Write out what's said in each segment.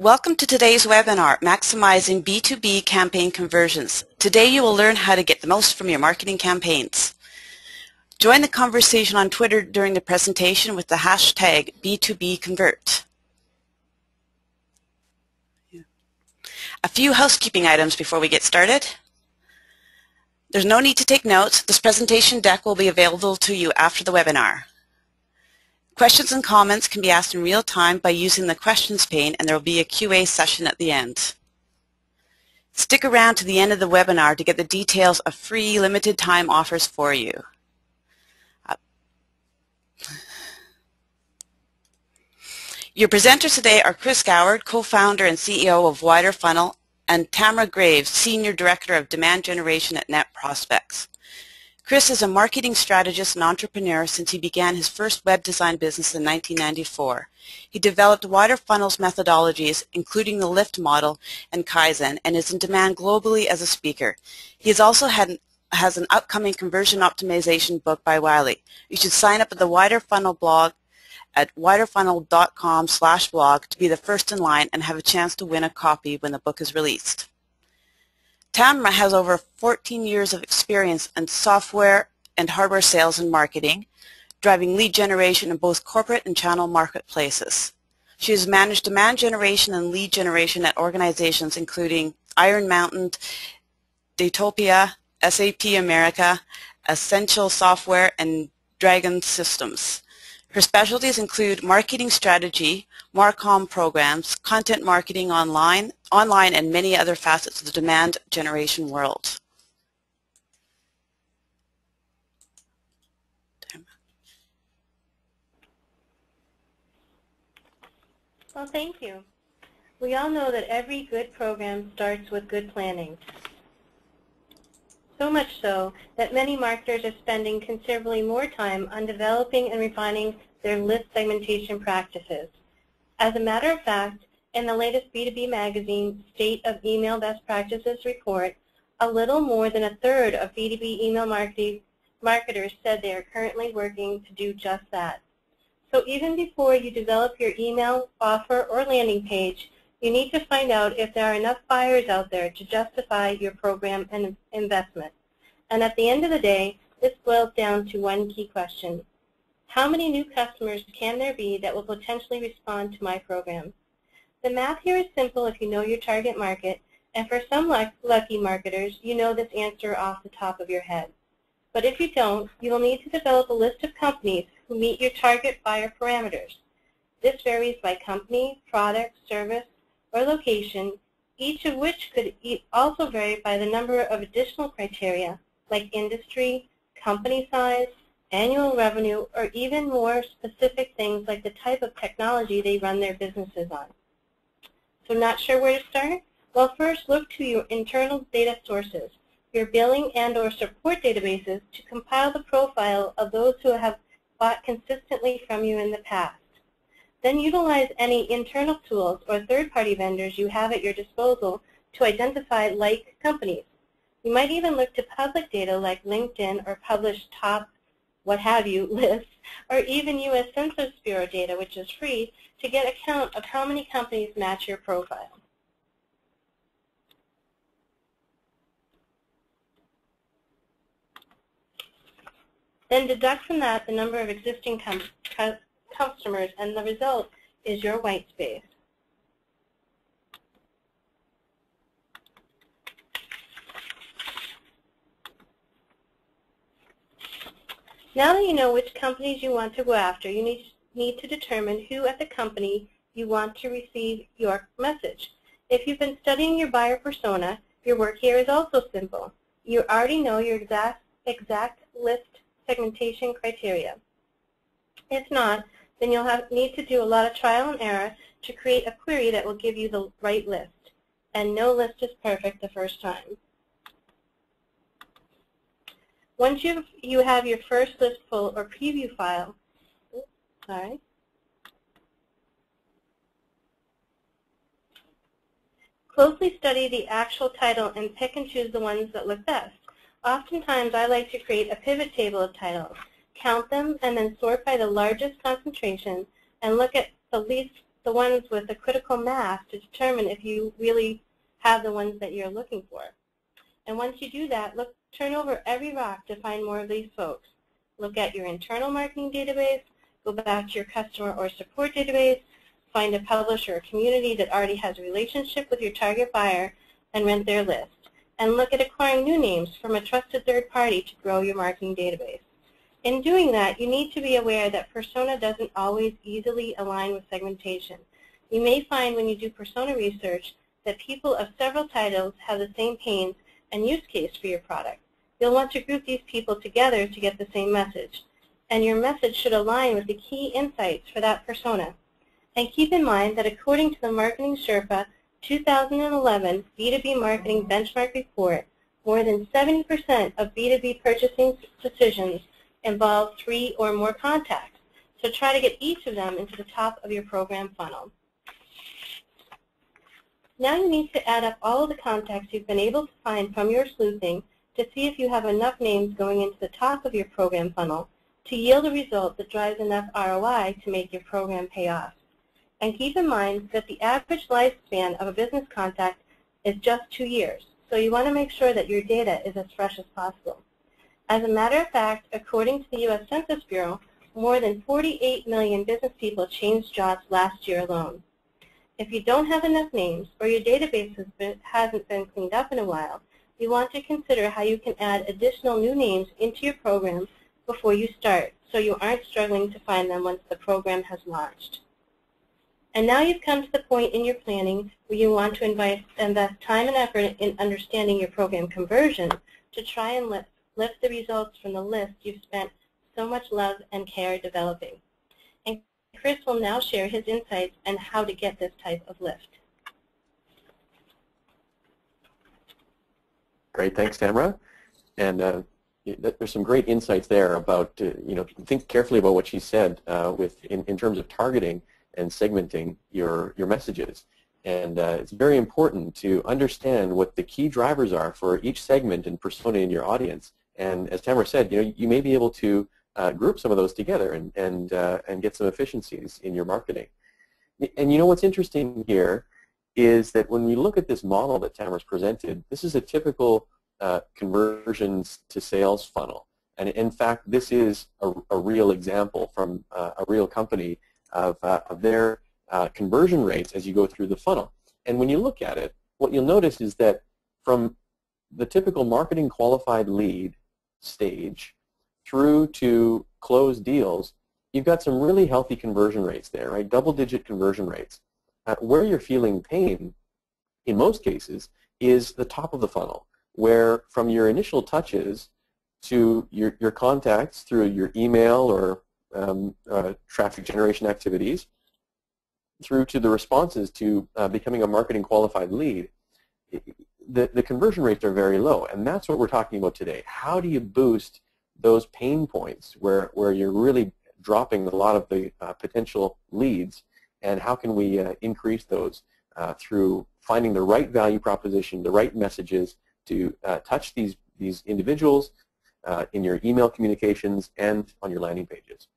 Welcome to today's webinar, Maximizing B2B Campaign Conversions. Today you will learn how to get the most from your marketing campaigns. Join the conversation on Twitter during the presentation with the hashtag B2BConvert. A few housekeeping items before we get started. There's no need to take notes. This presentation deck will be available to you after the webinar. Questions and comments can be asked in real time by using the questions pane, and there will be a QA session at the end. Stick around to the end of the webinar to get the details of free limited time offers for you. Your presenters today are Chris Goward, co-founder and CEO of Widerfunnel, and Tamara Graves, Senior Director of Demand Generation at Net Prospects. Chris is a marketing strategist and entrepreneur since he began his first web design business in 1994. He developed Widerfunnel's methodologies, including the Lift model and Kaizen, and is in demand globally as a speaker. He has also has an upcoming conversion optimization book by Wiley. You should sign up at the Widerfunnel blog at widerfunnel.com/blog to be the first in line and have a chance to win a copy when the book is released. Tamara has over 14 years of experience in software and hardware sales and marketing, driving lead generation in both corporate and channel marketplaces. She has managed demand generation and lead generation at organizations including Iron Mountain, Datopia, SAP America, Essential Software, and Dragon Systems. Her specialties include marketing strategy, Marcom programs, content marketing online, and many other facets of the demand generation world. Well, thank you. We all know that every good program starts with good planning. So much so that many marketers are spending considerably more time on developing and refining their list segmentation practices. As a matter of fact, in the latest B2B Magazine State of Email Best Practices report, a little more than a third of B2B email marketers said they are currently working to do just that. So even before you develop your email, offer, or landing page, you need to find out if there are enough buyers out there to justify your program and investment. And at the end of the day, this boils down to one key question. How many new customers can there be that will potentially respond to my program? The math here is simple if you know your target market, and for some lucky marketers, you know this answer off the top of your head. But if you don't, you will need to develop a list of companies who meet your target buyer parameters. This varies by company, product, service, or location, each of which could also vary by the number of additional criteria like industry, company size, annual revenue, or even more specific things like the type of technology they run their businesses on. So not sure where to start? Well, first look to your internal data sources, your billing and/or support databases to compile the profile of those who have bought consistently from you in the past. Then utilize any internal tools or third-party vendors you have at your disposal to identify like companies. You might even look to public data like LinkedIn or published top what have you lists, or even U.S. Census Bureau data, which is free, to get a count of how many companies match your profile. Then deduct from that the number of existing customers, and the result is your white space. Now that you know which companies you want to go after, you need to determine who at the company you want to receive your message. If you've been studying your buyer persona, your work here is also simple. You already know your exact list segmentation criteria. If not, then you'll need to do a lot of trial and error to create a query that will give you the right list. And no list is perfect the first time. Once you have your first list full or preview file, closely study the actual title and pick and choose the ones that look best. Oftentimes I like to create a pivot table of titles, count them, and then sort by the largest concentration and look at the least the ones with the critical mass to determine if you really have the ones that you're looking for. And once you do that, turn over every rock to find more of these folks. Look at your internal marketing database, go back to your customer or support database, find a publisher or community that already has a relationship with your target buyer, and rent their list. And look at acquiring new names from a trusted third party to grow your marketing database. In doing that, you need to be aware that persona doesn't always easily align with segmentation. You may find when you do persona research that people of several titles have the same pains and use case for your product. You'll want to group these people together to get the same message. And your message should align with the key insights for that persona. And keep in mind that according to the Marketing Sherpa 2011 B2B Marketing Benchmark Report, more than 70% of B2B purchasing decisions involve 3 or more contacts. So try to get each of them into the top of your program funnel. Now you need to add up all of the contacts you've been able to find from your sleuthing to see if you have enough names going into the top of your program funnel to yield a result that drives enough ROI to make your program pay off. And keep in mind that the average lifespan of a business contact is just 2 years, so you want to make sure that your data is as fresh as possible. As a matter of fact, according to the U.S. Census Bureau, more than 48 million business people changed jobs last year alone. If you don't have enough names or your database hasn't been cleaned up in a while, you want to consider how you can add additional new names into your program before you start, so you aren't struggling to find them once the program has launched. And now you've come to the point in your planning where you want to invest time and effort in understanding your program conversion to try and lift the results from the list you've spent so much love and care developing. And Chris will now share his insights on how to get this type of lift. Great, thanks, Tamara. And there's some great insights there about, think carefully about what she said in terms of targeting and segmenting your messages. And it's very important to understand what the key drivers are for each segment and persona in your audience. And as Tamara said, you may be able to group some of those together and get some efficiencies in your marketing. And what's interesting here is that when we look at this model that Tamara's presented, this is a typical conversions to sales funnel. And in fact, this is a real example from a real company of their conversion rates as you go through the funnel. And when you look at it, what you'll notice is that from the typical marketing qualified lead stage through to closed deals, you've got some really healthy conversion rates there, right? Double-digit conversion rates. Where you're feeling pain, in most cases, is the top of the funnel, where from your initial touches to your contacts through your email or traffic generation activities, through to the responses to becoming a marketing qualified lead, the conversion rates are very low, and that's what we're talking about today. How do you boost those pain points where you're really dropping a lot of the potential leads, and how can we increase those through finding the right value proposition, the right messages to touch these individuals in your email communications and on your landing pages.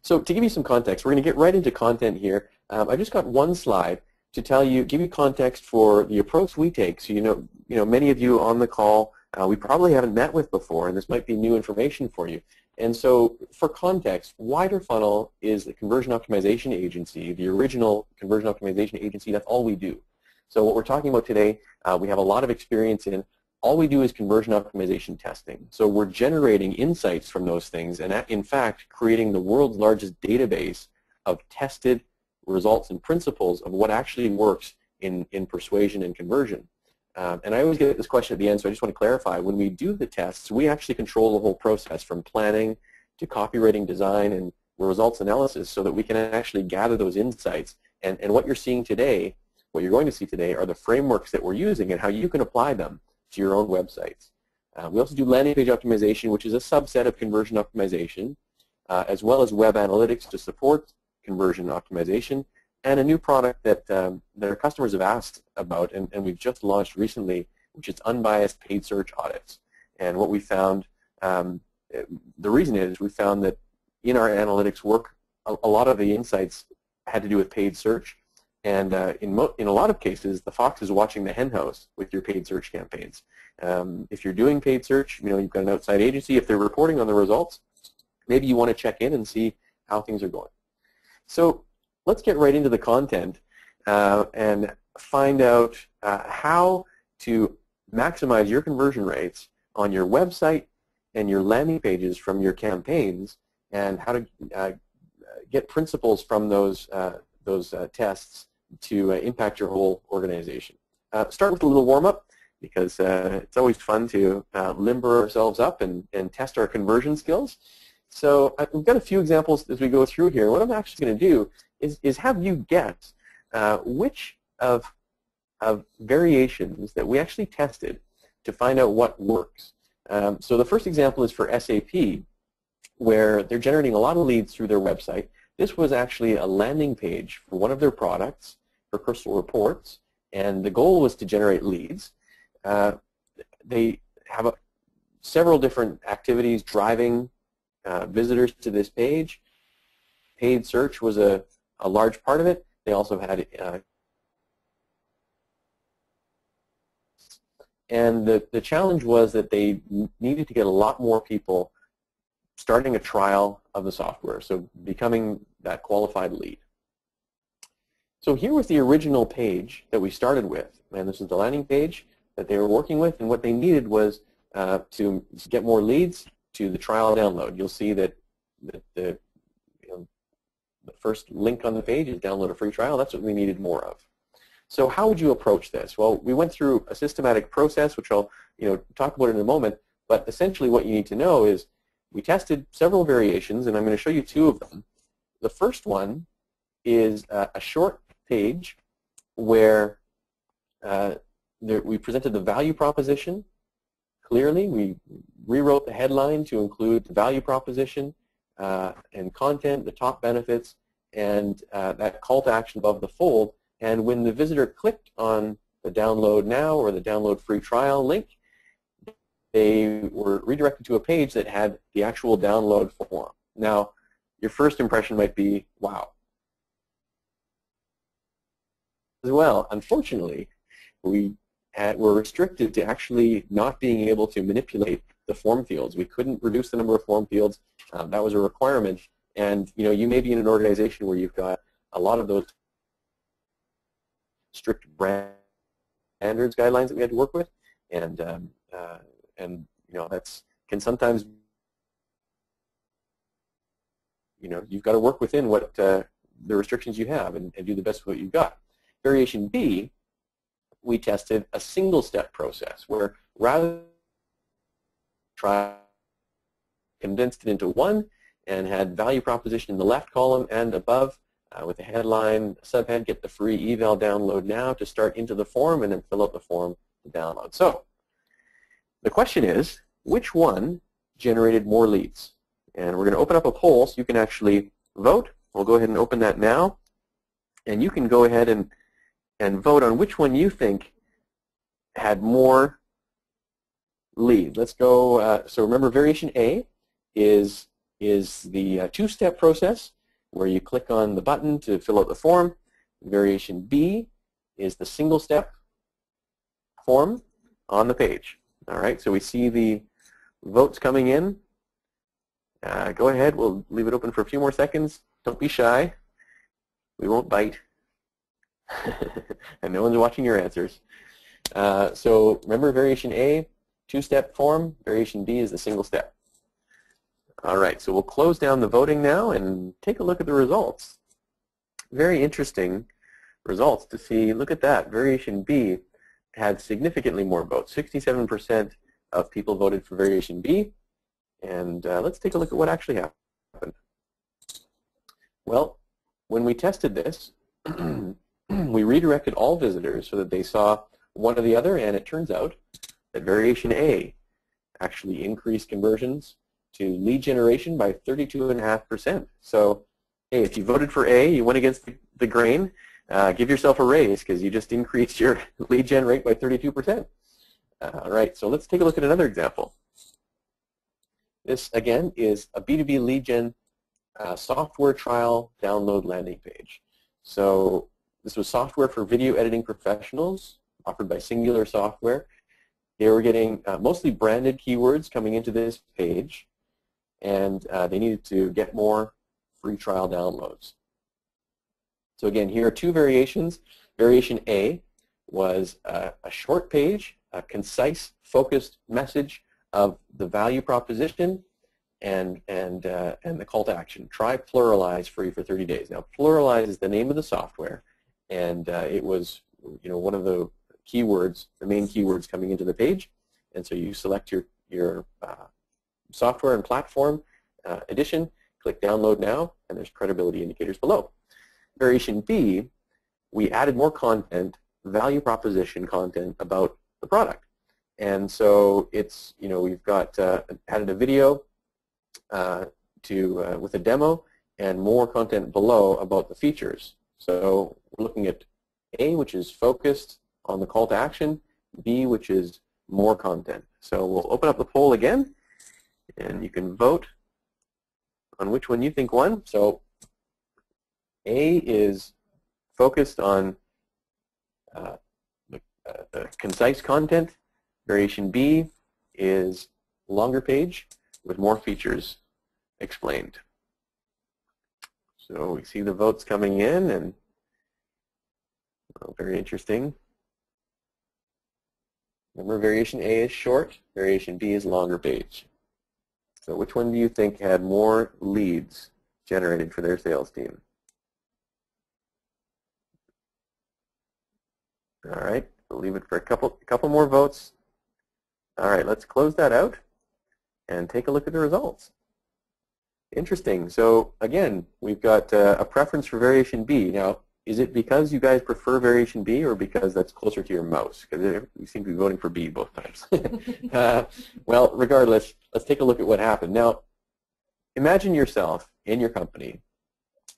So to give you some context, we're going to get right into content here. I just got one slide to give you context for the approach we take. So many of you on the call we probably haven't met with before, and this might be new information for you. And so for context, Widerfunnel is the conversion optimization agency, the original conversion optimization agency. That's all we do. So what we're talking about today, we have a lot of experience in. All we do is conversion optimization testing. So we're generating insights from those things and, in fact, creating the world's largest database of tested results and principles of what actually works in persuasion and conversion. And I always get this question at the end, so I just want to clarify. When we do the tests, we actually control the whole process from planning to copywriting design and results analysis so that we can actually gather those insights. And what you're seeing today, what you're going to see today, are the frameworks that we're using and how you can apply them to your own websites. We also do landing page optimization, which is a subset of conversion optimization, as well as web analytics to support conversion optimization, and a new product that our customers have asked about, and we've just launched recently, which is unbiased paid search audits. And what we found, the reason is we found that in our analytics work, a lot of the insights had to do with paid search. And in a lot of cases, the fox is watching the hen house with your paid search campaigns. If you're doing paid search, you've got an outside agency. If they're reporting on the results, maybe you want to check in and see how things are going. So let's get right into the content and find out how to maximize your conversion rates on your website and your landing pages from your campaigns, and how to get principles from those tests to impact your whole organization. Start with a little warm-up, because it's always fun to limber ourselves up and test our conversion skills. So we've got a few examples as we go through here. What I'm actually going to do is have you guess which of variations that we actually tested to find out what works. So the first example is for SAP, where they're generating a lot of leads through their website. This was actually a landing page for one of their products for personal reports, and the goal was to generate leads. They have several different activities driving visitors to this page. Paid search was a large part of it. They also had and the challenge was that they needed to get a lot more people starting a trial of the software, so becoming that qualified lead. So here was the original page that we started with, and this is the landing page that they were working with, and what they needed was to get more leads to the trial download. You'll see that the first link on the page is download a free trial. That's what we needed more of. So how would you approach this? Well, we went through a systematic process, which I'll talk about in a moment, but essentially what you need to know is we tested several variations, and I'm going to show you two of them. The first one is a short page where we presented the value proposition clearly. We rewrote the headline to include the value proposition and content, the top benefits, and that call to action above the fold. And when the visitor clicked on the download now or the download free trial link, they were redirected to a page that had the actual download form. Now, your first impression might be, wow. As well, unfortunately, we were restricted to actually not being able to manipulate the form fields. We couldn't reduce the number of form fields. That was a requirement. And you may be in an organization where you've got a lot of those strict brand standards guidelines that we had to work with, and that's can sometimes you've got to work within what the restrictions you have and do the best with what you've got. Variation B, we tested a single-step process where rather than condensed it into one and had value proposition in the left column and above with the headline, subhead, get the free eval download now to start into the form, and then fill out the form to download. So the question is, which one generated more leads? And we're going to open up a poll so you can actually vote. We'll go ahead and open that now. And you can go ahead and vote on which one you think had more lead. Let's go, so remember variation A is the two-step process where you click on the button to fill out the form. Variation B is the single-step form on the page. All right, so we see the votes coming in. Go ahead, we'll leave it open for a few more seconds. Don't be shy. We won't bite. And no one's watching your answers. So remember variation A, two-step form. Variation B is the single step. All right, so we'll close down the voting now and take a look at the results. Very interesting results to see. Look at that. Variation B had significantly more votes. 67% of people voted for variation B. And let's take a look at what actually happened. Well, when we tested this, we redirected all visitors so that they saw one or the other, and it turns out that variation A actually increased conversions to lead generation by 32.5%. So, hey, if you voted for A, you went against the grain, give yourself a raise because you just increased your lead gen rate by 32%. All right, so let's take a look at another example. This, again, is a B2B lead gen software trial download landing page. So this was software for video editing professionals offered by Singular Software. They were getting mostly branded keywords coming into this page, and they needed to get more free trial downloads. So again, here are two variations. Variation A was a short page, a concise, focused message of the value proposition and the call to action. Try Pluralize free for 30 days. Now, Pluralize is the name of the software, and it was, one of the keywords, the main keywords coming into the page. And so you select your software and platform edition, click Download Now, and there's credibility indicators below. Variation B, we added more content, value proposition content about the product. And so it's, we've got added a video with a demo and more content below about the features. So we're looking at A, which is focused on the call to action, B, which is more content. So we'll open up the poll again, and you can vote on which one you think won. So A is focused on the concise content. Variation B is longer page with more features explained. So we see the votes coming in, and very interesting. Remember, variation A is short, variation B is longer page. So which one do you think had more leads generated for their sales team? All right, we'll leave it for a couple more votes. All right, let's close that out and take a look at the results. Interesting. So again, we've got a preference for variation B. Now, is it because you guys prefer variation B or because that's closer to your mouse? Because you seem to be voting for B both times. Well, regardless, let's take a look at what happened. Now, imagine yourself in your company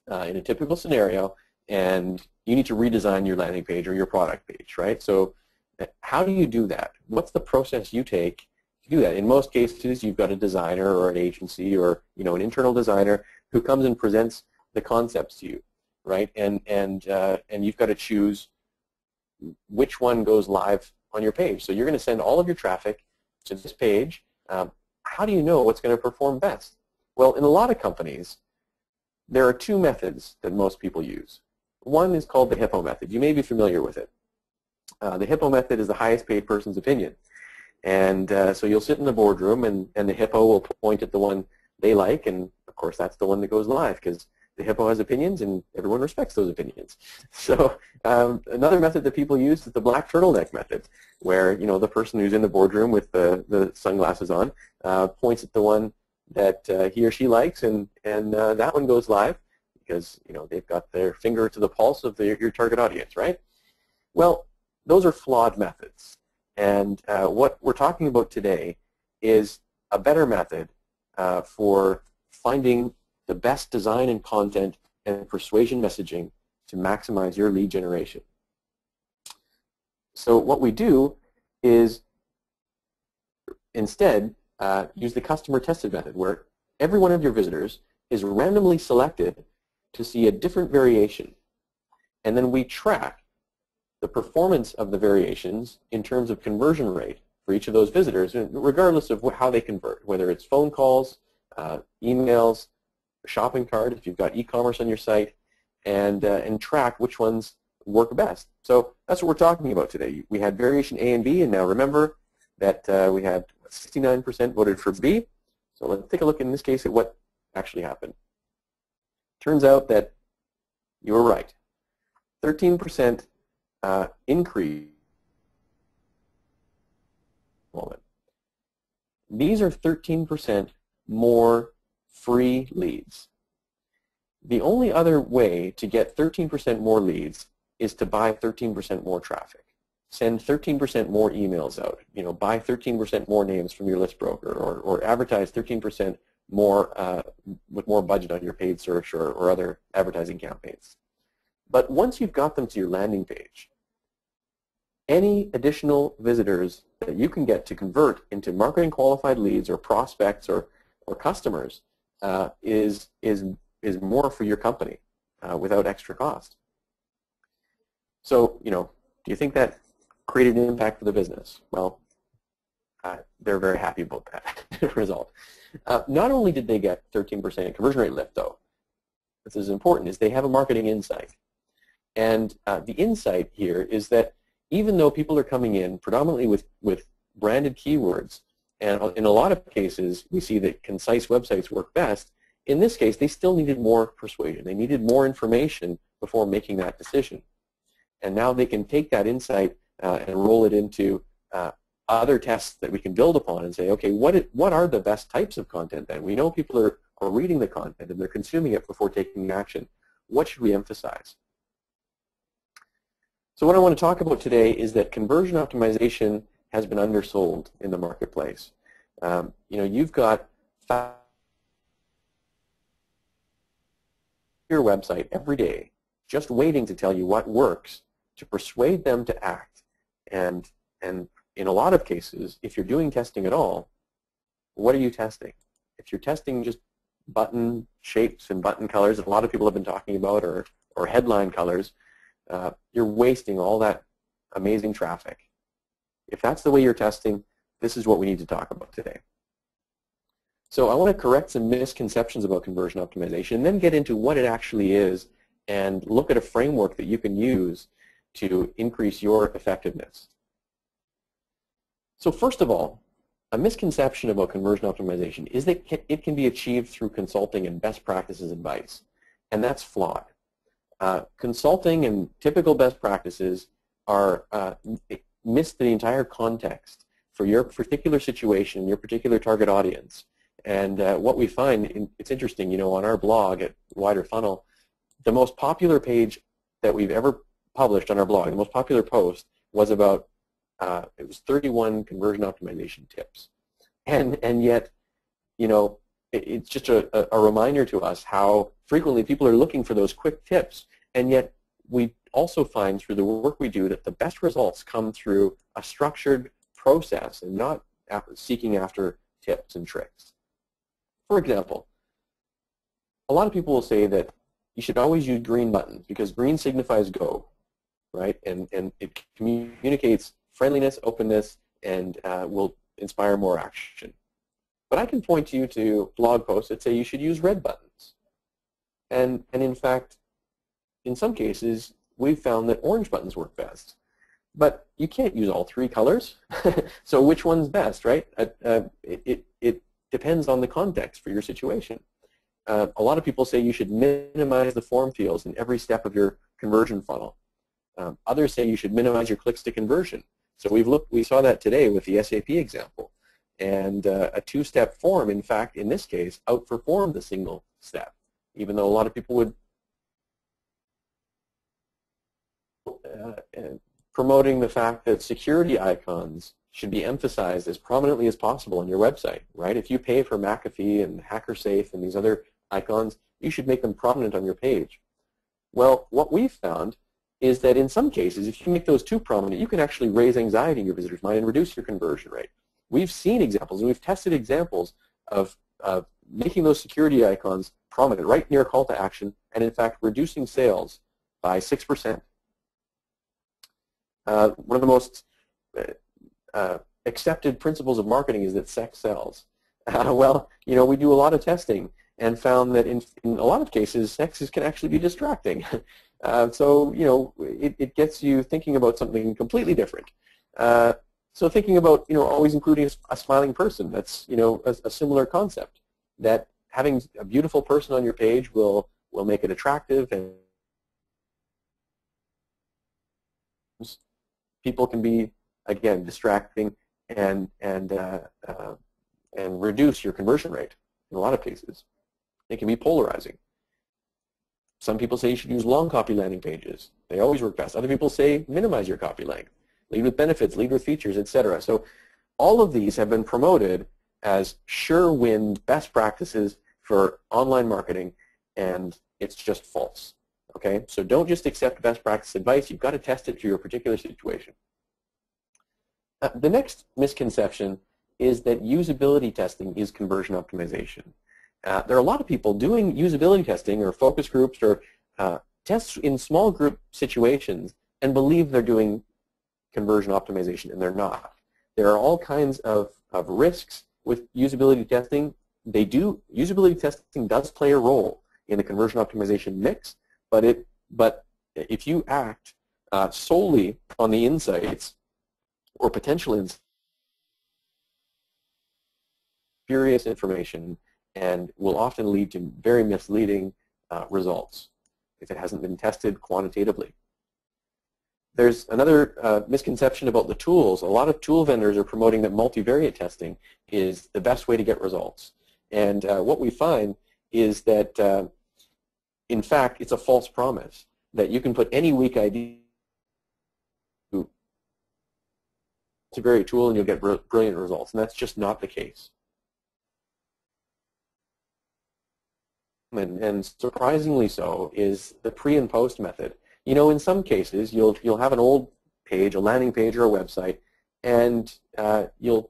in a typical scenario, and you need to redesign your landing page or your product page, right? So how do you do that? What's the process you take to do that? In most cases, you've got a designer or an agency or an internal designer who comes and presents the concepts to you, right? And you've got to choose which one goes live on your page. So you're going to send all of your traffic to this page. How do you know what's going to perform best? Well, in a lot of companies, there are two methods that most people use. One is called the HIPPO method. You may be familiar with it. The HIPPO method is the highest paid person's opinion. And so you'll sit in the boardroom, and the HIPPO will point at the one they like, and of course that's the one that goes live because the HIPPO has opinions and everyone respects those opinions. So another method that people use is the black turtleneck method, where the person who's in the boardroom with the sunglasses on points at the one that he or she likes, and that one goes live because they've got their finger to the pulse of your target audience, right? Well, those are flawed methods, and what we're talking about today is a better method for finding the best design and content and persuasion messaging to maximize your lead generation. So what we do is instead use the customer tested method, where every one of your visitors is randomly selected to see a different variation, and then we track the performance of the variations in terms of conversion rate for each of those visitors, regardless of how they convert, whether it's phone calls, emails, shopping cart, if you've got e-commerce on your site, and track which ones work best. So that's what we're talking about today. We had variation A and B, and now remember that we had 69% voted for B. So let's take a look in this case at what actually happened. Turns out that you were right. 13% increase. These are 13% more free leads. The only other way to get 13% more leads is to buy 13% more traffic. Send 13% more emails out. Buy 13% more names from your list broker, or advertise 13% more with more budget on your paid search or other advertising campaigns. But once you've got them to your landing page, any additional visitors that you can get to convert into marketing qualified leads or prospects or customers is more for your company without extra cost. So, do you think that created an impact for the business? Well, they're very happy about that result. Not only did they get 13% conversion rate lift, though, this is important, is they have a marketing insight. And the insight here is that even though people are coming in predominantly with branded keywords, and in a lot of cases we see that concise websites work best, in this case they still needed more persuasion. They needed more information before making that decision. And now they can take that insight and roll it into other tests that we can build upon and say, okay, what are the best types of content then? We know people are reading the content and they're consuming it before taking action. What should we emphasize? So what I want to talk about today is that conversion optimization has been undersold in the marketplace. You've got your website every day just waiting to tell you what works to persuade them to act. And in a lot of cases, if you're doing testing at all, what are you testing? If you're testing just button shapes and button colors that a lot of people have been talking about, or headline colors, you're wasting all that amazing traffic. If that's the way you're testing, this is what we need to talk about today. So I want to correct some misconceptions about conversion optimization and then get into what it actually is and look at a framework that you can use to increase your effectiveness. So first of all, a misconception about conversion optimization is that it can be achieved through consulting and best practices advice, and that's flawed. Consulting and typical best practices are miss the entire context for your particular situation, your particular target audience. And what we find, it's interesting, on our blog at Widerfunnel, the most popular page that we've ever published on our blog, the most popular post was about, it was 31 conversion optimization tips. And yet, it's just a reminder to us how frequently people are looking for those quick tips, and yet we also find through the work we do that the best results come through a structured process and not seeking after tips and tricks. For example, a lot of people will say that you should always use green buttons because green signifies go, right? And it communicates friendliness, openness, and will inspire more action. But I can point you to blog posts that say you should use red buttons. And in fact, in some cases, we've found that orange buttons work best. But you can't use all three colors. So which one's best, right? It depends on the context for your situation. A lot of people say you should minimize the form fields in every step of your conversion funnel. Others say you should minimize your clicks to conversion. So we saw that today with the SAP example. And a two-step form, in fact, in this case, outperformed the single step, even though a lot of people would promoting the fact that security icons should be emphasized as prominently as possible on your website, right? If you pay for McAfee and HackerSafe and these other icons, you should make them prominent on your page. Well, what we've found is that in some cases, if you make those too prominent, you can actually raise anxiety in your visitors' mind and reduce your conversion rate. We've seen examples, and we've tested examples of making those security icons prominent right near a call to action, and in fact reducing sales by 6%. One of the most accepted principles of marketing is that sex sells. Well, we do a lot of testing and found that in a lot of cases, sexes can actually be distracting. So, it gets you thinking about something completely different. So thinking about, always including a smiling person, that's, a similar concept, that having a beautiful person on your page will make it attractive, and people can be, again, distracting and reduce your conversion rate in a lot of cases. They can be polarizing. Some people say you should use long copy landing pages. They always work best. Other people say minimize your copy length. Lead with benefits, lead with features, etc. So all of these have been promoted as sure win best practices for online marketing, and it's just false. Okay? So don't just accept best practice advice. You've got to test it for your particular situation. The next misconception is that usability testing is conversion optimization. There are a lot of people doing usability testing or focus groups or tests in small group situations and believe they're doing conversion optimization, and they're not. There are all kinds of risks with usability testing. Usability testing does play a role in the conversion optimization mix, but if you act solely on the insights or potential insights, spurious information, and will often lead to very misleading results if it hasn't been tested quantitatively. There's another misconception about the tools. A lot of tool vendors are promoting that multivariate testing is the best way to get results. And what we find is that, in fact, it's a false promise that you can put any weak ID to a multivariate tool and you'll get brilliant results. And that's just not the case. And surprisingly so is the pre and post method. You know, in some cases, you'll have an old page, a landing page or a website, and you'll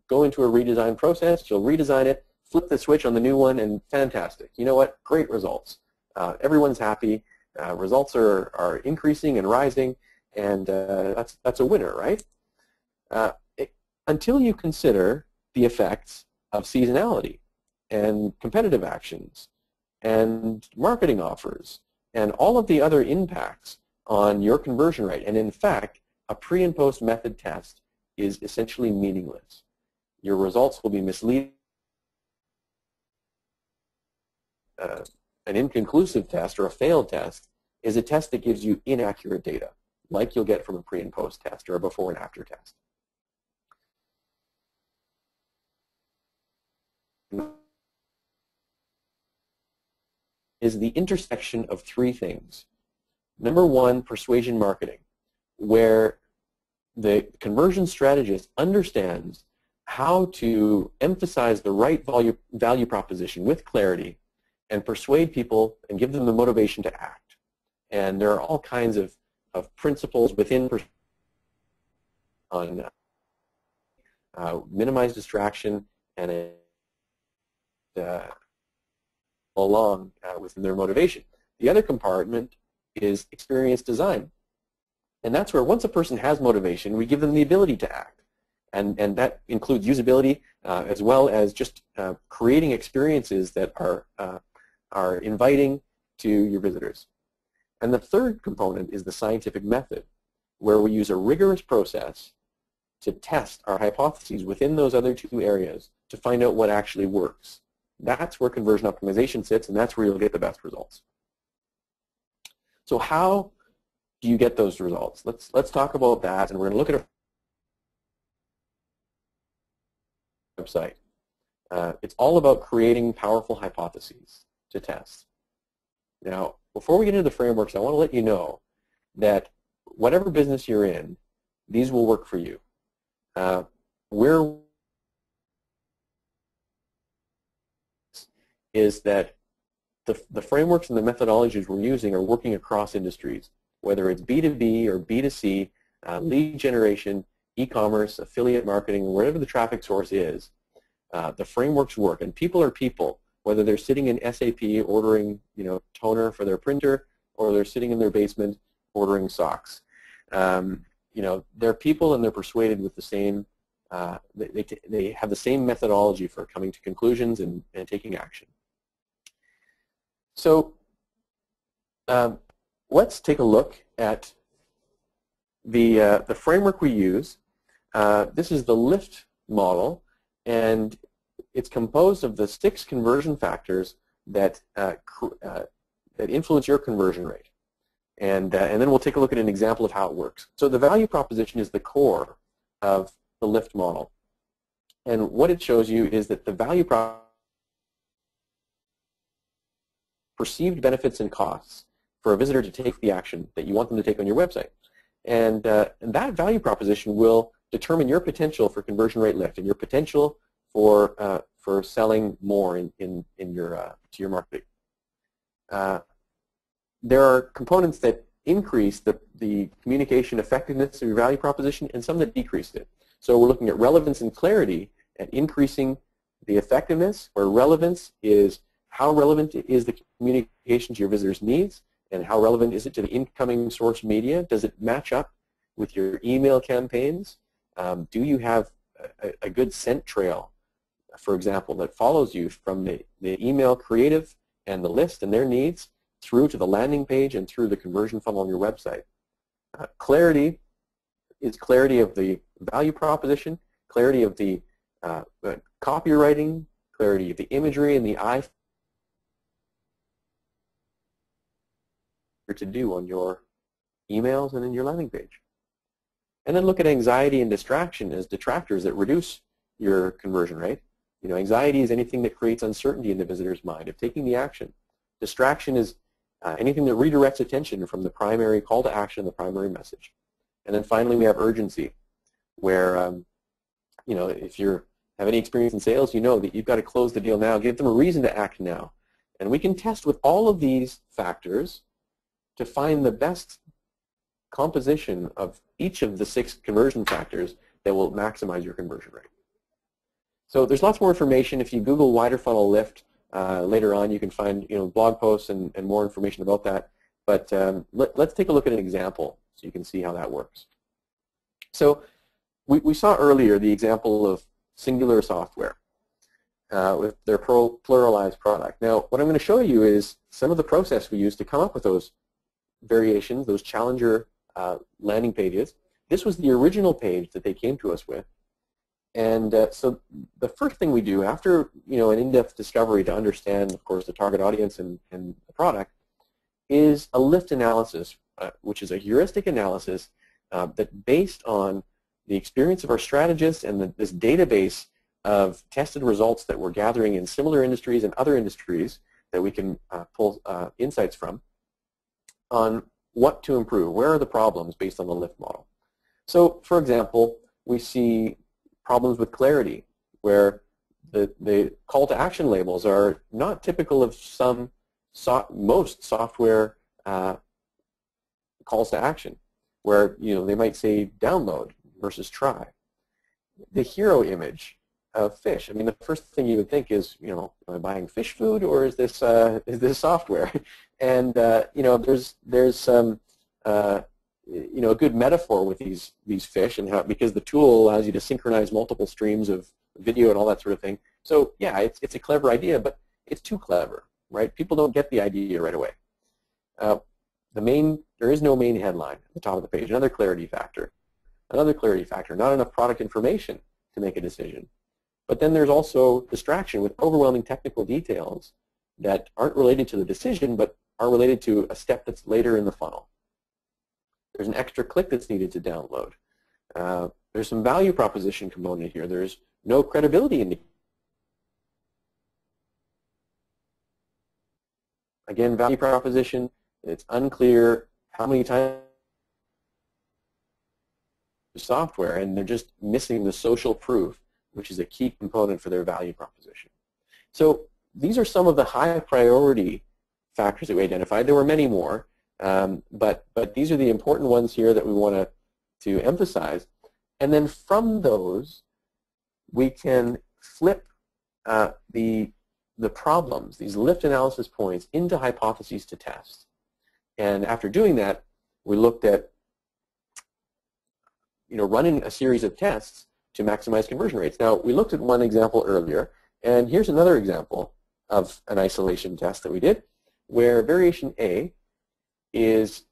go into a redesign process, you'll redesign it, flip the switch on the new one, and fantastic. You know what? Great results. Everyone's happy. Results are increasing and rising, and that's a winner, right? Until you consider the effects of seasonality and competitive actions and marketing offers and all of the other impacts on your conversion rate. And in fact, a pre and post method test is essentially meaningless. Your results will be misleading. An inconclusive test or a failed test is a test that gives you inaccurate data, like you'll get from a pre and post test or a before and after test. Is the intersection of three things. Number one, persuasion marketing, where the conversion strategist understands how to emphasize the right value proposition with clarity and persuade people and give them the motivation to act. And there are all kinds of principles within on minimize distraction and along within their motivation. The other compartment is experience design. And that's where once a person has motivation, we give them the ability to act. And that includes usability as well as just creating experiences that are inviting to your visitors. And the third component is the scientific method, where we use a rigorous process to test our hypotheses within those other two areas to find out what actually works. That's where conversion optimization sits, and that's where you'll get the best results. So how do you get those results? Let's talk about that, and we're going to look at a website. It's all about creating powerful hypotheses to test. Now, before we get into the frameworks, I want to let you know that whatever business you're in, these will work for you. Is that the frameworks and the methodologies we're using are working across industries, whether it's B2B or B2C, lead generation, e-commerce, affiliate marketing, wherever the traffic source is, the frameworks work. And people are people, whether they're sitting in SAP ordering, toner for their printer, or they're sitting in their basement ordering socks. They're people, and they're persuaded with the same. They have the same methodology for coming to conclusions and taking action. So let's take a look at the framework we use. This is the LIFT model, and it's composed of the 6 conversion factors that influence your conversion rate. And then we'll take a look at an example of how it works. So the value proposition is the core of the LIFT model. And what it shows you is that the value proposition, perceived benefits and costs for a visitor to take the action that you want them to take on your website. And that value proposition will determine your potential for conversion rate lift and your potential for selling more to your marketing. There are components that increase the communication effectiveness of your value proposition and some that decrease it. So we're looking at relevance and clarity and increasing the effectiveness, where relevance is how relevant is the communication to your visitors' needs, And how relevant is it to the incoming source media? Does it match up with your email campaigns? Do you have a good scent trail, for example, that follows you from the email creative and the list and their needs through to the landing page and through the conversion funnel on your website? Clarity is clarity of the value proposition, clarity of the copywriting, clarity of the imagery and the eye to do on your emails and in your landing page. And then look at anxiety and distraction as detractors that reduce your conversion rate. You know, anxiety is anything that creates uncertainty in the visitor's mind of taking the action. Distraction is anything that redirects attention from the primary call to action, the primary message. And then finally, we have urgency, where you know, if you have any experience in sales, you know that you've got to close the deal now. Give them a reason to act now. And we can test with all of these factors to find the best composition of each of the 6 conversion factors that will maximize your conversion rate. So there's lots more information. If you Google Widerfunnel Lift later on, you can find, you know, blog posts and more information about that. But let's take a look at an example so you can see how that works. So we saw earlier the example of Singular Software with their pluralized product. Now, what I'm going to show you is some of the process we used to come up with those variations, those challenger landing pages. This was the original page that they came to us with. And so the first thing we do after, you know, an in-depth discovery to understand, of course, the target audience and the product is a lift analysis, which is a heuristic analysis that based on the experience of our strategists and this database of tested results that we're gathering in similar industries and other industries that we can pull insights from on what to improve, where are the problems based on the lift model. So, for example, we see problems with clarity, where the call to action labels are not typical of most software calls to action, where, you know, they might say download versus try. The hero image of fish. I mean, the first thing you would think is, you know, am I buying fish food or is this software? And you know, there's some you know, a good metaphor with these fish, and how, because the tool allows you to synchronize multiple streams of video and all that sort of thing. So yeah, it's a clever idea, but it's too clever, right? People don't get the idea right away. There is no main headline at the top of the page. Another clarity factor. Another clarity factor. Not enough product information to make a decision. But then there's also distraction with overwhelming technical details that aren't related to the decision, but are related to a step that's later in the funnel. There's an extra click that's needed to download. There's some value proposition component here. There's no credibility in the again, value proposition. It's unclear how many times the software, and they're just missing the social proof, which is a key component for their value proposition. So these are some of the high priority factors that we identified. There were many more. But these are the important ones here that we want to emphasize. And then from those, we can flip the problems, these lift analysis points, into hypotheses to test. And after doing that, we looked at, you know, running a series of tests to maximize conversion rates. Now, we looked at one example earlier, and here's another example of an isolation test that we did, where variation A is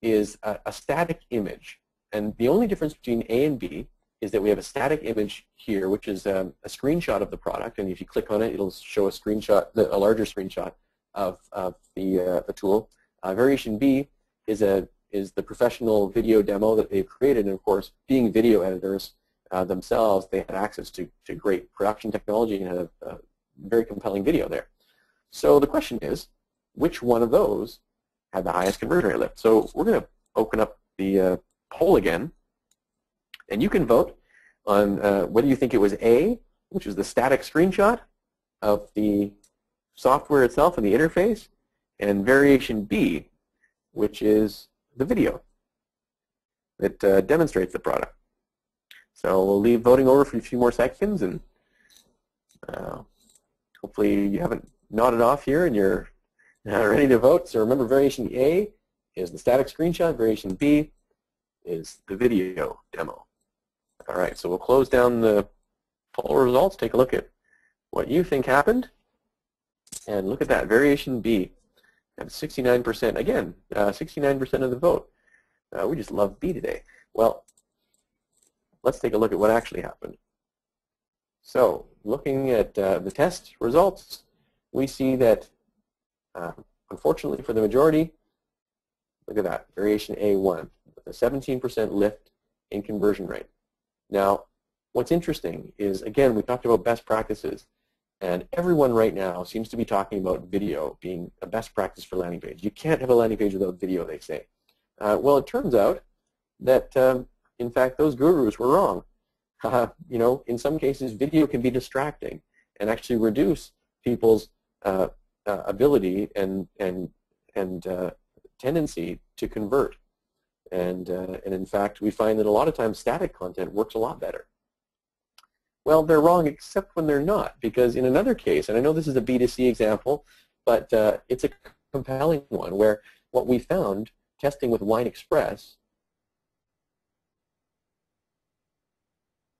a static image. And the only difference between A and B is that we have a static image here, which is a screenshot of the product. And if you click on it, it'll show a screenshot, a larger screenshot of the tool. Variation B is the professional video demo that they've created. And of course, being video editors themselves, they had access to great production technology and had a very compelling video there. So the question is, which one of those had the highest conversion rate lift? So we're going to open up the poll again, and you can vote on whether you think it was A, which is the static screenshot of the software itself and the interface, and variation B, which is the video that demonstrates the product. So we'll leave voting over for a few more seconds, and hopefully you haven't nodded off here and you're Ready to vote? So remember, variation A is the static screenshot. Variation B is the video demo. All right, so we'll close down the poll results. Take a look at what you think happened. And look at that, variation B. And 69%, again, 69% of the vote. We just love B today. Well, let's take a look at what actually happened. So, looking at the test results, we see that, unfortunately for the majority, look at that, variation A1, with a 17% lift in conversion rate. Now, what's interesting is, again, we talked about best practices, and everyone right now seems to be talking about video being a best practice for landing page. You can't have a landing page without video, they say. Well, it turns out that, in fact, those gurus were wrong. You know, in some cases, video can be distracting and actually reduce people's ability and tendency to convert. And in fact, we find that a lot of times static content works a lot better. Well, they're wrong except when they're not, because in another case, and I know this is a B2C example, but it's a compelling one where what we found testing with Wine Express,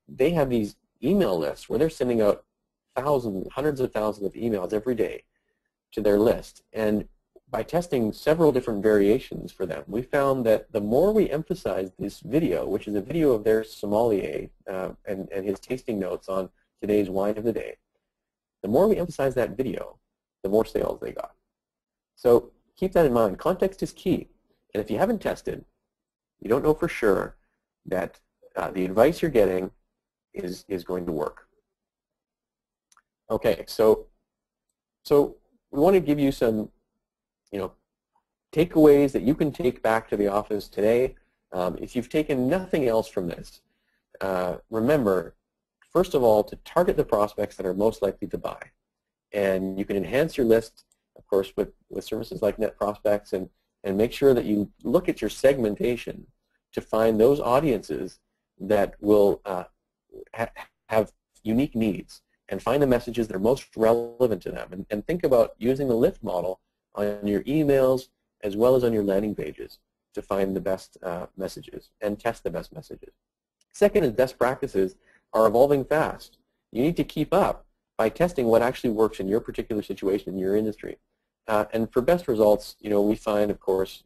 they have these email lists where they're sending out thousands, hundreds of thousands of emails every day to their list. And by testing several different variations for them, we found that the more we emphasize this video, which is a video of their sommelier and his tasting notes on today's wine of the day, the more we emphasize that video, the more sales they got. So keep that in mind. Context is key. And if you haven't tested, you don't know for sure that the advice you're getting is going to work. Okay, so we want to give you some, you know, takeaways that you can take back to the office today. If you've taken nothing else from this, remember, first of all, to target the prospects that are most likely to buy. And you can enhance your list, of course, with services like Net Prospects, and make sure that you look at your segmentation to find those audiences that will have unique needs, and find the messages that are most relevant to them, and think about using the lift model on your emails as well as on your landing pages to find the best messages and test the best messages. Second is best practices are evolving fast. You need to keep up by testing what actually works in your particular situation in your industry. And for best results, you know, we find, of course,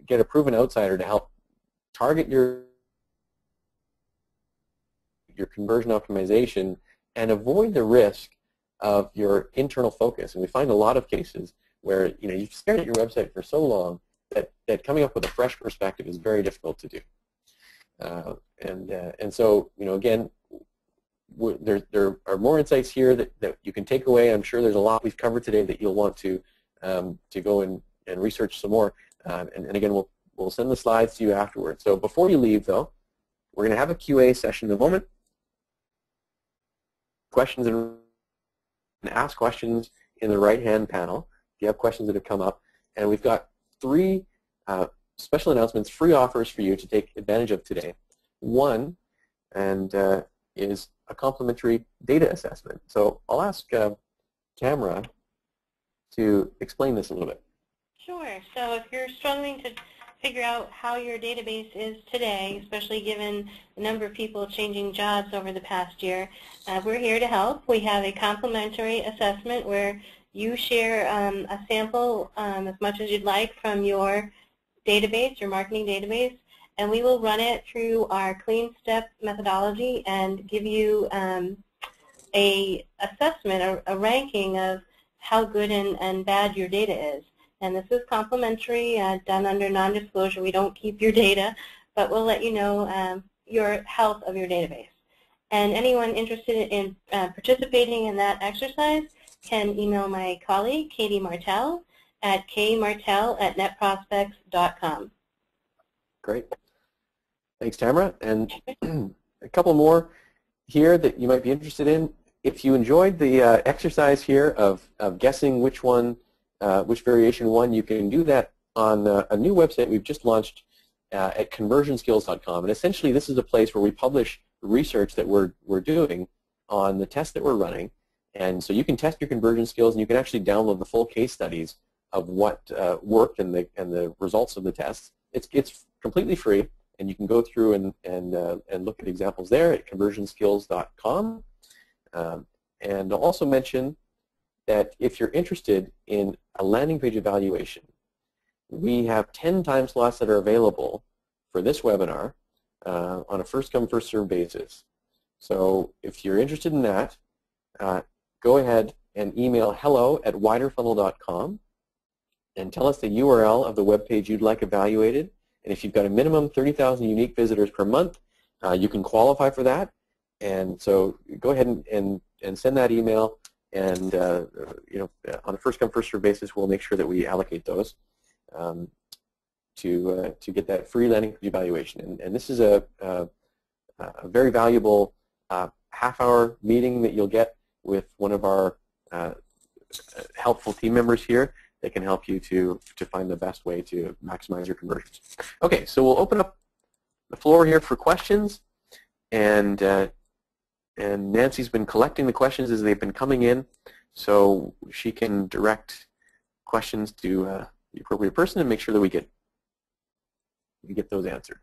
get a proven outsider to help target your conversion optimization and avoid the risk of your internal focus. And we find a lot of cases where, you know, you've stared at your website for so long that coming up with a fresh perspective is very difficult to do. And so, you know, again, there are more insights here that you can take away. I'm sure there's a lot we've covered today that you'll want to go and research some more. And again, we'll send the slides to you afterwards. So before you leave, though, we're going to have a QA session in a moment. Questions and ask questions in the right-hand panel if you have questions that have come up. And we've got 3 special announcements, free offers for you to take advantage of today. One is a complimentary data assessment. So I'll ask Tamara to explain this a little bit. Sure. So if you're struggling to figure out how your database is today, especially given the number of people changing jobs over the past year, we're here to help. We have a complimentary assessment where you share a sample as much as you'd like from your database, your marketing database, and we will run it through our clean step methodology and give you a assessment, a ranking of how good and bad your data is. And this is complimentary, done under non-disclosure. We don't keep your data, but we'll let you know your health of your database. And anyone interested in participating in that exercise can email my colleague, Katie Martell, at kmartell@netprospects.com. Great. Thanks, Tamara. And a couple more here that you might be interested in. If you enjoyed the exercise here of guessing which variation won, you can do that on a new website we've just launched at conversionskills.com. And essentially, this is a place where we publish research that we're doing on the tests that we're running. And so you can test your conversion skills, and you can actually download the full case studies what worked and the results of the tests. It's completely free, and you can go through and look at examples there at conversionskills.com. And I'll also mention that if you're interested in a landing page evaluation, we have 10 time slots that are available for this webinar on a first-come, first-served basis. So if you're interested in that, go ahead and email hello@widerfunnel.com and tell us the URL of the web page you'd like evaluated. And if you've got a minimum 30,000 unique visitors per month, you can qualify for that. And so go ahead and send that email, and on a first-come, first-served basis, we'll make sure that we allocate those to get that free landing page evaluation. And this is a very valuable half-hour meeting that you'll get with one of our helpful team members here that can help you to find the best way to maximize your conversions. Okay, so we'll open up the floor here for questions, and Nancy's been collecting the questions as they've been coming in, so she can direct questions to the appropriate person and make sure that we get those answered.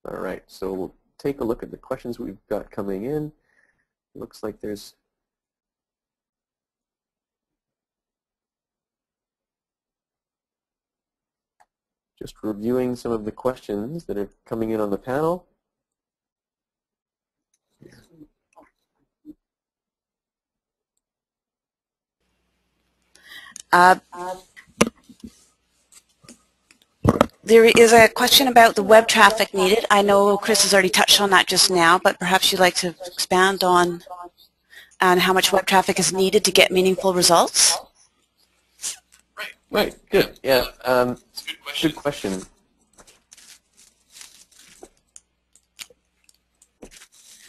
All right, so we'll take a look at the questions we've got coming in. It looks like there's just reviewing some of the questions that are coming in on the panel. There is a question about the web traffic needed. I know Chris has already touched on that just now, but perhaps you'd like to expand on how much web traffic is needed to get meaningful results? Right, good. Yeah, good question.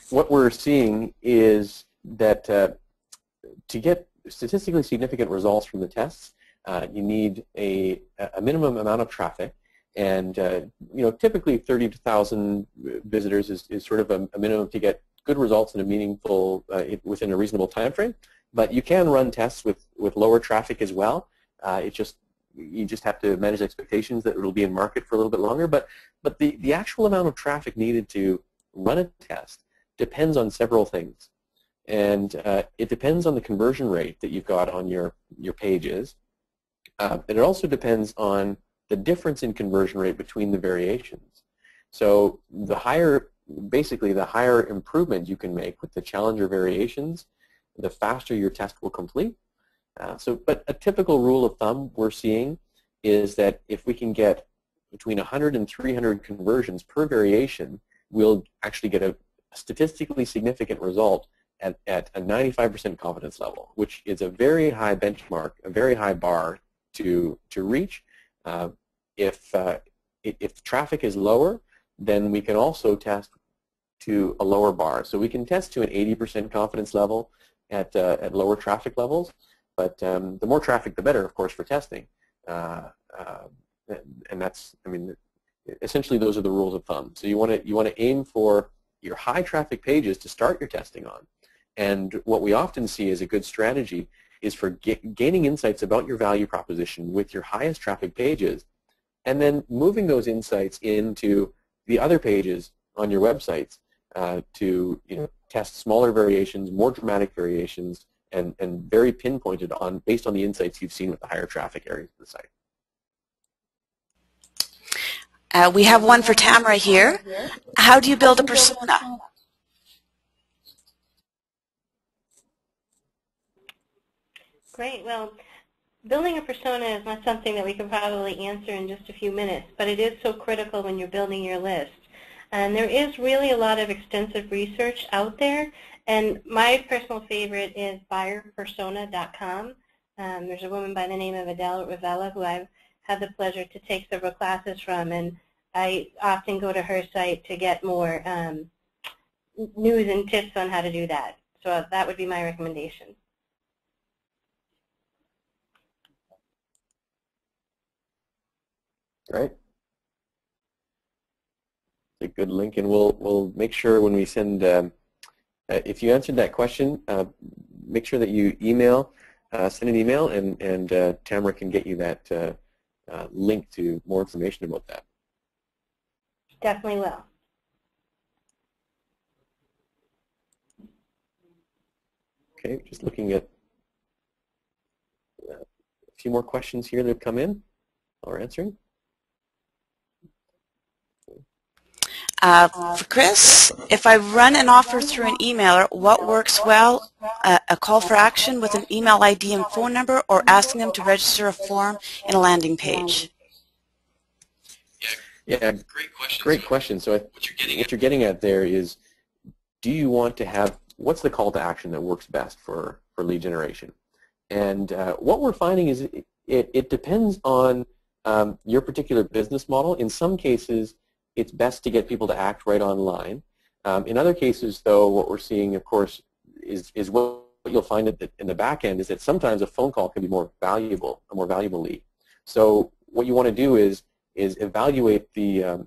What we're seeing is that to get statistically significant results from the tests, you need a minimum amount of traffic, and typically 30,000 visitors is sort of a minimum to get good results in a meaningful within a reasonable time frame. But you can run tests with lower traffic as well. You just have to manage expectations that it will be in market for a little bit longer. But the actual amount of traffic needed to run a test depends on several things, and it depends on the conversion rate that you've got on your pages. And it also depends on the difference in conversion rate between the variations. So basically the higher improvement you can make with the challenger variations, the faster your test will complete. But a typical rule of thumb we're seeing is that if we can get between 100 and 300 conversions per variation, we'll actually get a statistically significant result at a 95% confidence level, which is a very high benchmark, a very high bar to reach. If traffic is lower, then we can also test to a lower bar. So we can test to an 80% confidence level at lower traffic levels, but the more traffic, the better, of course, for testing. And that's, essentially those are the rules of thumb. So you want to aim for your high traffic pages to start your testing on. And what we often see as a good strategy is for gaining insights about your value proposition with your highest traffic pages, and then moving those insights into the other pages on your websites to test smaller variations, more dramatic variations, and very pinpointed based on the insights you've seen with the higher traffic areas of the site. We have one for Tamara here. How do you build a persona? Great. Well, building a persona is not something that we can probably answer in just a few minutes, but it is so critical when you're building your list. And there is really a lot of extensive research out there, and my personal favorite is buyerpersona.com. There's a woman by the name of Adele Ravella who I've had the pleasure to take several classes from, and I often go to her site to get more news and tips on how to do that. So that would be my recommendation. Right. It's a good link, and we'll make sure when we send, if you answered that question, make sure that you email send an email, and Tamara can get you that link to more information about that. Definitely will. Okay, just looking at a few more questions here that have come in while we're answering. For Chris, if I run an offer through an emailer, what works well? A call for action with an email ID and phone number, or asking them to register a form in a landing page? Yeah, great question. So what you're getting at there is, do you want to have, what's the call to action that works best for lead generation? And what we're finding is it depends on your particular business model. In some cases, it's best to get people to act right online. In other cases, though, what we're seeing, of course, is what you'll find in the back end is that sometimes a phone call can be more valuable, a more valuable lead. So what you want to do is evaluate the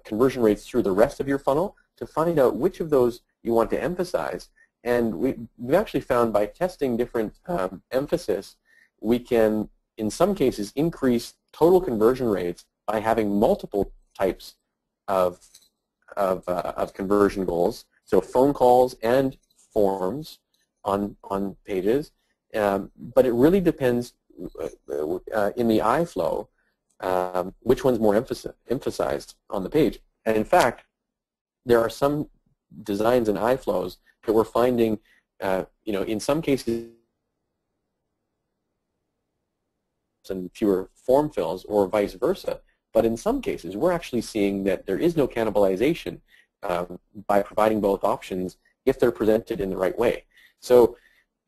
conversion rates through the rest of your funnel to find out which of those you want to emphasize. And we've actually found by testing different emphasis, we can, in some cases, increase total conversion rates by having multiple types of conversion goals. So phone calls and forms on pages. But it really depends in the iFlow which one's more emphasized on the page. And in fact, there are some designs in iFlows that we're finding, in some cases, and fewer form fills, or vice versa. But in some cases, we're actually seeing that there is no cannibalization by providing both options if they're presented in the right way. So,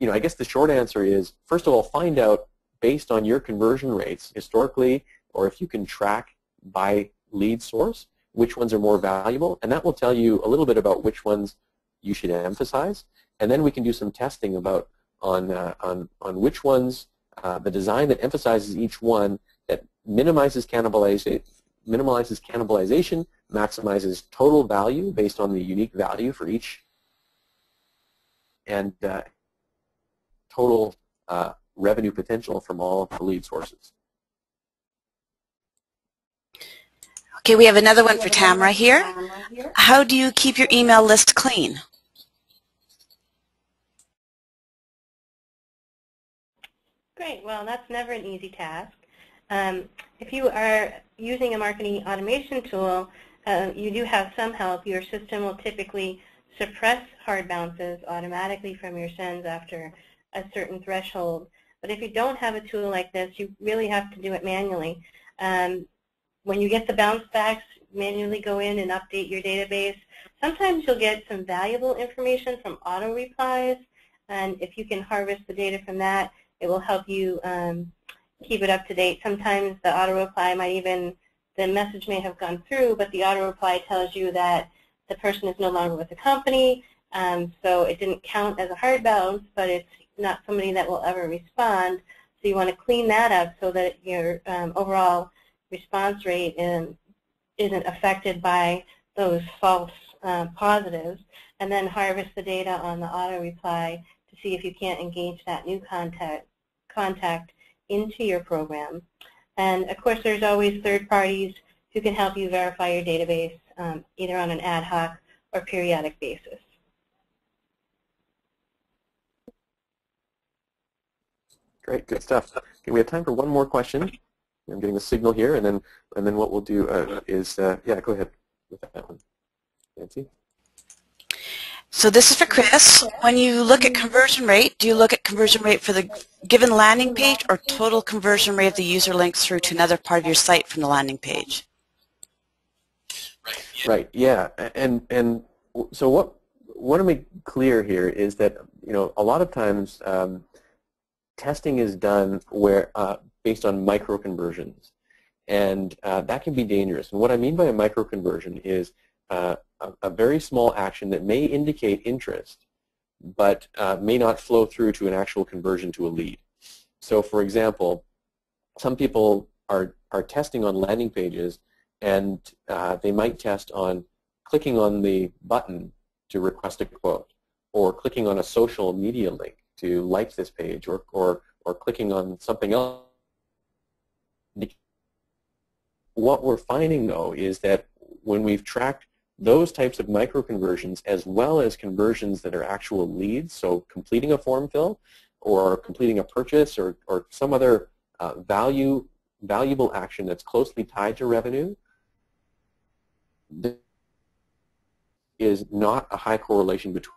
I guess the short answer is, first of all, find out based on your conversion rates historically, or if you can track by lead source, which ones are more valuable, and that will tell you a little bit about which ones you should emphasize. And then we can do some testing about on which ones, the design that emphasizes each one, that minimizes cannibalization, maximizes total value based on the unique value for each, and total revenue potential from all of the lead sources. Okay, we have another one for Tamara here. How do you keep your email list clean? Great. Well, that's never an easy task. If you are using a marketing automation tool, you do have some help. Your system will typically suppress hard bounces automatically from your sends after a certain threshold. But if you don't have a tool like this, you really have to do it manually. When you get the bounce backs, manually go in and update your database. Sometimes you'll get some valuable information from auto replies, and if you can harvest the data from that, it will help you keep it up to date. Sometimes the auto reply might even, the message may have gone through, but the auto reply tells you that the person is no longer with the company, so it didn't count as a hard bounce, but it's not somebody that will ever respond. So you want to clean that up so that your overall response rate isn't affected by those false positives, and then harvest the data on the auto reply to see if you can't engage that new contact into your program. And of course, there's always third parties who can help you verify your database either on an ad hoc or periodic basis. Great, good stuff. Okay, we have time for one more question. I'm getting the signal here, and then what we'll do is, yeah, go ahead with that one, Nancy. So this is for Chris. When you look at conversion rate, do you look at conversion rate for the given landing page or total conversion rate of the user links through to another part of your site from the landing page? Right, yeah, and so what I want to make clear here is that, a lot of times testing is done where based on micro-conversions, and that can be dangerous. And what I mean by a micro-conversion is a very small action that may indicate interest, but may not flow through to an actual conversion to a lead. So, for example, some people are testing on landing pages, and they might test on clicking on the button to request a quote, or clicking on a social media link to like this page, or or clicking on something else. What we're finding, though, is that when we've tracked those types of micro-conversions as well as conversions that are actual leads, so completing a form fill or completing a purchase or some other valuable action that's closely tied to revenue, there is not a high correlation between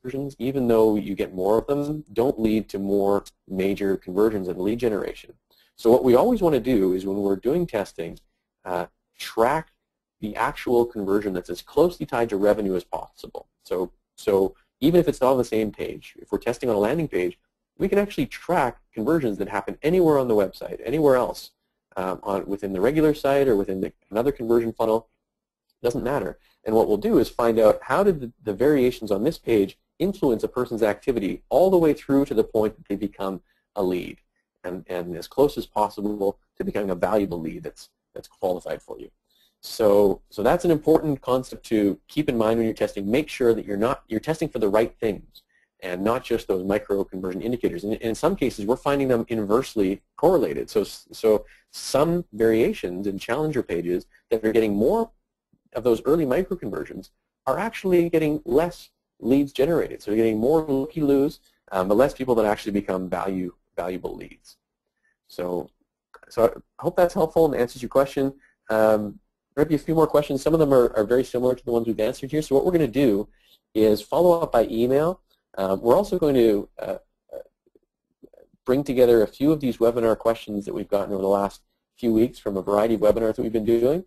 conversions, even though you get more of them, don't lead to more major conversions in lead generation. So what we always want to do is when we're doing testing, track the actual conversion that's as closely tied to revenue as possible. So even if it's not on the same page, if we're testing on a landing page, we can actually track conversions that happen anywhere on the website, anywhere else, within the regular site or within another conversion funnel. Doesn't matter. And what we'll do is find out how did the variations on this page influence a person's activity all the way through to the point that they become a lead, and as close as possible to becoming a valuable lead that's qualified for you. So that's an important concept to keep in mind when you're testing. Make sure that you're testing for the right things and not just those micro conversion indicators. And in some cases, we're finding them inversely correlated. So some variations in challenger pages that are getting more of those early micro conversions are actually getting less leads generated. So you're getting more looky-loos, but less people that actually become valuable leads. So I hope that's helpful and answers your question. There might be a few more questions. Some of them are very similar to the ones we've answered here. So what we're going to do is follow up by email. We're also going to bring together a few of these webinar questions that we've gotten over the last few weeks from a variety of webinars that we've been doing,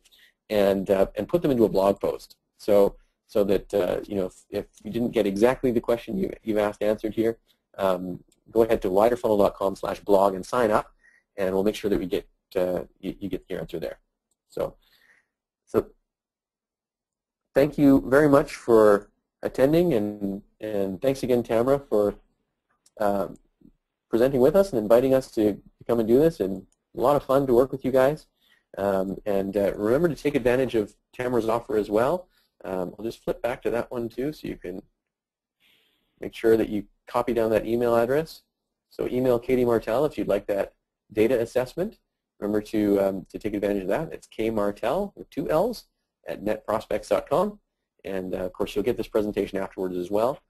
and put them into a blog post. So that you know, if you didn't get exactly the question you've asked answered here, go ahead to widerfunnel.com/blog and sign up, and we'll make sure that we get you get your answer there. So thank you very much for attending, and thanks again, Tamara, for presenting with us and inviting us to come and do this. And a lot of fun to work with you guys. Remember to take advantage of Tamara's offer as well. I'll just flip back to that one too, so you can make sure that you copy down that email address. So email Katie Martell if you'd like that data assessment. Remember to take advantage of that. It's kmartell with 2 L's at netprospects.com. And of course, you'll get this presentation afterwards as well.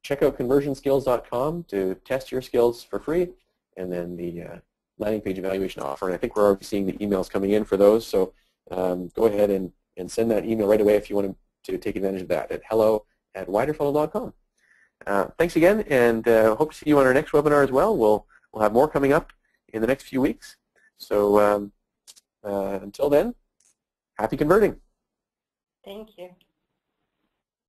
Check out conversionskills.com to test your skills for free, and then the landing page evaluation offer. And I think we're already seeing the emails coming in for those. So go ahead and send that email right away if you want to take advantage of that at hello@widerfunnel.com. Thanks again, and hope to see you on our next webinar as well. We'll have more coming up in the next few weeks. So until then, happy converting. Thank you.